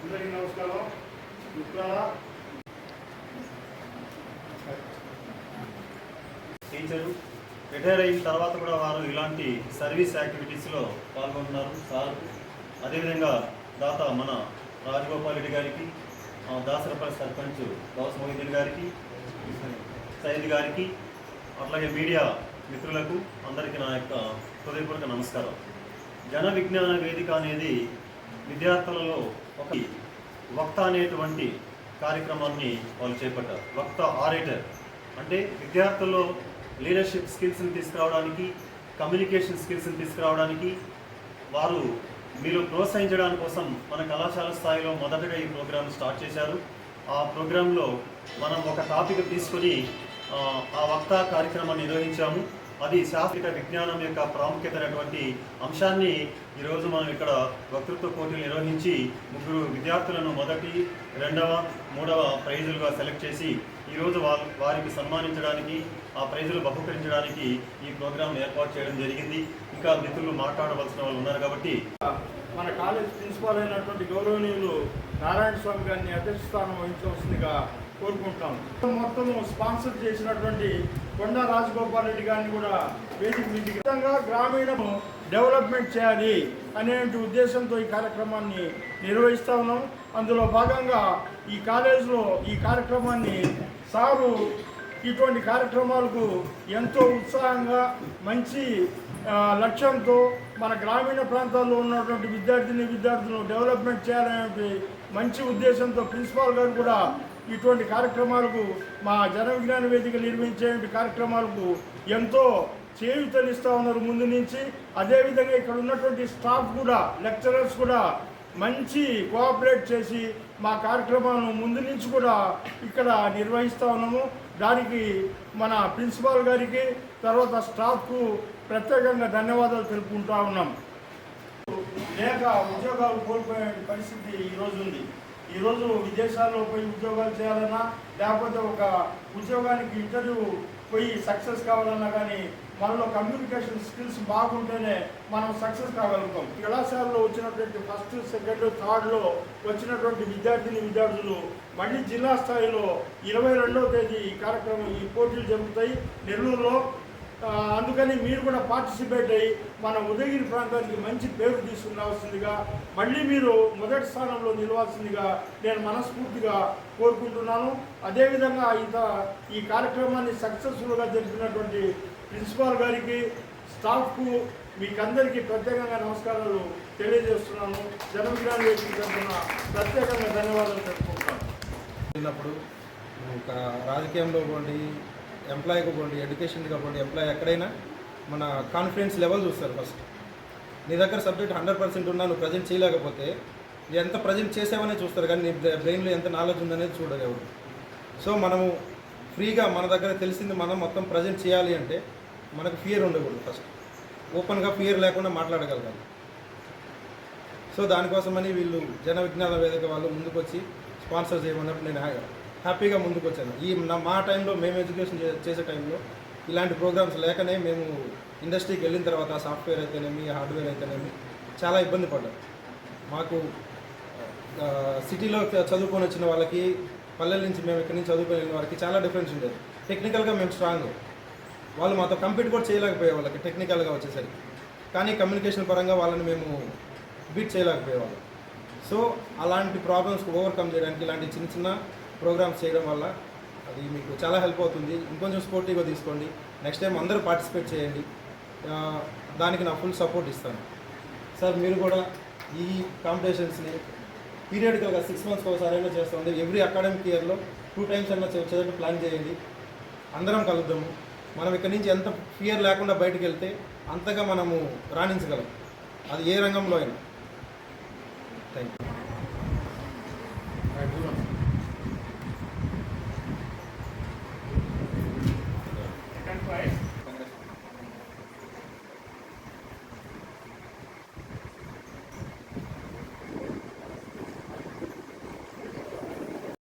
అందరికీ నమస్కారం. మిత్రులారా, టీచరు రిటైర్ అయిన తర్వాత కూడా వారు ఇలాంటి సర్వీస్ యాక్టివిటీస్లో పాల్గొంటున్నారు. సార్ అదేవిధంగా దాత మన రాజగోపాల్ రెడ్డి గారికి, దాసరపల్లి సర్పంచ్ గౌస్ మొహిద్దీన్ గారికి, సైద్ గారికి, అట్లాగే మీడియా మిత్రులకు అందరికీ నా యొక్క హృదయపూర్వక నమస్కారం. జన విజ్ఞాన వేదిక అనేది విద్యార్థులలో ఒక వక్త అనేటువంటి కార్యక్రమాన్ని వాళ్ళు చేపట్టారు. వక్త ఆరేటర్ అంటే విద్యార్థుల్లో లీడర్షిప్ స్కిల్స్ని తీసుకురావడానికి, కమ్యూనికేషన్ స్కిల్స్ని తీసుకురావడానికి, వారు మీరు ప్రోత్సహించడానికి కోసం మన కళాశాల స్థాయిలో మొదటగా ఈ ప్రోగ్రామ్ స్టార్ట్ చేశారు. ఆ ప్రోగ్రాంలో మనం ఒక టాపిక్ తీసుకొని ఆ వక్త కార్యక్రమాన్ని నిర్వహించాము. అది శాస్త్రీయ విజ్ఞానం యొక్క ప్రాముఖ్యత అనేటువంటి అంశాన్ని ఈరోజు మనం ఇక్కడ వక్తృత్వ పోటీలు నిర్వహించి 3 విద్యార్థులను మొదటి, 2వ, 3వ ప్రైజులుగా సెలెక్ట్ చేసి ఈరోజు వారికి సన్మానించడానికి, ఆ ప్రైజులు బహుకరించడానికి ఈ ప్రోగ్రాం ఏర్పాటు చేయడం జరిగింది. ఇంకా మిత్రులు మాట్లాడవలసిన వాళ్ళు ఉన్నారు కాబట్టి మన కాలేజ్ ప్రిన్సిపాల్ అయినటువంటి గౌరవనీయులు నారాయణ స్వామి గారిని అధ్యక్ష స్థానం వహించవలసిందిగా కోరుకుంటాం. మొత్తము స్పాన్సర్ చేసినటువంటి కొండా రాజగోపాల్ రెడ్డి గారిని కూడా వేదిక మీదకి గ్రామీణ డెవలప్మెంట్ చేయాలి అనే ఉద్దేశంతో ఈ కార్యక్రమాన్ని నిర్వహిస్తూ ఉన్నాం. అందులో భాగంగా ఈ కాలేజీలో ఈ కార్యక్రమాన్ని సారు ఇటువంటి కార్యక్రమాలకు ఎంతో ఉత్సాహంగా మంచి లక్ష్యంతో మన గ్రామీణ ప్రాంతాల్లో ఉన్నటువంటి విద్యార్థులను డెవలప్మెంట్ చేయాలనే మంచి ఉద్దేశంతో ప్రిన్సిపాల్ గారు కూడా ఇటువంటి కార్యక్రమాలకు మా జన విజ్ఞాన వేదిక నిర్వహించే కార్యక్రమాలకు ఎంతో చేయూతనిస్తూ ఉన్నారు ముందు నుంచి. అదేవిధంగా ఇక్కడ ఉన్నటువంటి స్టాఫ్ కూడా, లెక్చరర్స్ కూడా మంచి కోఆపరేట్ చేసి మా కార్యక్రమాలను ముందు నుంచి కూడా ఇక్కడ నిర్వహిస్తూ ఉన్నాము. దానికి మన ప్రిన్సిపాల్ గారికి, తర్వాత స్టాఫ్కు ప్రత్యేకంగా ధన్యవాదాలు తెలుపుకుంటూ ఉన్నాం. లేక ఉద్యోగాలు కోల్పోయే పరిస్థితి ఈరోజు ఉంది. ఈరోజు విదేశాల్లో పోయి ఉద్యోగాలు చేయాలన్నా, లేకపోతే ఒక ఉద్యోగానికి ఇంటర్వ్యూ పోయి సక్సెస్ కావాలన్నా కానీ మనలో కమ్యూనికేషన్ స్కిల్స్ బాగుంటేనే మనం సక్సెస్ కాగలుగుతాం. కళాశాలలో వచ్చినటువంటి ఫస్ట్, సెకండ్, థర్డ్లో వచ్చినటువంటి విద్యార్థులు మళ్ళీ జిల్లా స్థాయిలో 22వ తేదీ ఈ కార్యక్రమం, ఈ పోటీలు జరుగుతాయి నెల్లూరులో. అందుకని మీరు కూడా పార్టిసిపేట్ అయ్యి మన ఉదయగిరి ప్రాంతానికి మంచి పేరు తీసుకురావాల్సిందిగా, మళ్ళీ మీరు మొదటి స్థానంలో నిలవాల్సిందిగా నేను మనస్ఫూర్తిగా కోరుకుంటున్నాను. అదేవిధంగా ఈ కార్యక్రమాన్ని సక్సెస్ఫుల్గా జరిపినటువంటి ప్రిన్సిపాల్ గారికి, స్టాఫ్కు, మీకందరికీ ప్రత్యేకంగా నమస్కారాలు తెలియజేస్తున్నాను. జన విజ్ఞాన వేదిక తరఫున ప్రత్యేకంగా ధన్యవాదాలు తెలుపుకుంటాను. చిన్నప్పుడు ఒక రాజకీయంలో పోండి, ఎంప్లాయీకి పోండి, ఎడ్యుకేషన్కి పోండి, ఎంప్లాయీ ఎక్కడైనా మన కాన్ఫిడెన్స్ లెవెల్ చూస్తారు. ఫస్ట్ నీ దగ్గర సబ్జెక్ట్ 100% ఉన్నా నువ్వు ప్రజెంట్ చేయలేకపోతే నీ ఎంత ప్రజెంట్ చేసావనే చూస్తారు, కానీ నీ బ్రెయిన్లో ఎంత నాలెడ్జ్ ఉందనేది చూడలేవు. సో మనము ఫ్రీగా మన దగ్గర తెలిసింది మనం మొత్తం ప్రజెంట్ చేయాలి అంటే మనకు ఫియర్ ఉండకూడదు. ఫస్ట్ ఓపెన్గా ఫియర్ లేకుండా మాట్లాడగలగాలి. సో దానికోసమని వీళ్ళు జన విజ్ఞాన వేదిక వాళ్ళు ముందుకు వచ్చి స్పాన్సర్ చేయమన్నప్పుడు నేను హ్యాపీగా ముందుకు వచ్చాను. మా టైంలో మేము ఎడ్యుకేషన్ చేసే టైంలో ఇలాంటి ప్రోగ్రామ్స్ లేకనే మేము ఇండస్ట్రీకి వెళ్ళిన తర్వాత సాఫ్ట్వేర్ అయితేనేమి, హార్డ్వేర్ అయితేనేమి చాలా ఇబ్బంది పడ్డాం. మాకు సిటీలో చదువుకొని వచ్చిన వాళ్ళకి, పల్లెల నుంచి మేము ఇక్కడి నుంచి చదువుకొని వెళ్ళిన వాళ్ళకి చాలా డిఫరెన్స్ ఉండేది. టెక్నికల్గా మేము స్ట్రాంగ్, వాళ్ళు మాతో కంపీట్ కూడా చేయలేకపోయే వాళ్ళకి టెక్నికల్గా వచ్చేసరికి. కానీ కమ్యూనికేషన్ పరంగా వాళ్ళని మేము బీట్ చేయలేకపోయేవాళ్ళం. సో అలాంటి ప్రాబ్లమ్స్ ఓవర్కమ్ చేయడానికి ఇలాంటి చిన్న చిన్న ప్రోగ్రామ్స్ చేయడం వల్ల అది మీకు చాలా హెల్ప్ అవుతుంది. ఇంకొంచెం స్పోర్టివ్గా తీసుకోండి. నెక్స్ట్ టైం అందరూ పార్టిసిపేట్ చేయండి. దానికి నా ఫుల్ సపోర్ట్ ఇస్తాను. సార్ మీరు కూడా ఈ కాంపిటీషన్స్ని పీరియడికల్గా 6 months ఒకసారి అయినా చేస్తుంది. ఎవ్రీ అకాడమిక్ ఇయర్లో 2 times అయినా వచ్చేటట్టు ప్లాన్ చేయండి. అందరం కలుద్దాము. మనం ఇక్కడ నుంచి ఎంత ఫియర్ లేకుండా బయటకు వెళ్తే అంతగా మనము రాణించగలం, అది ఏ రంగంలో అయినా. Thank you.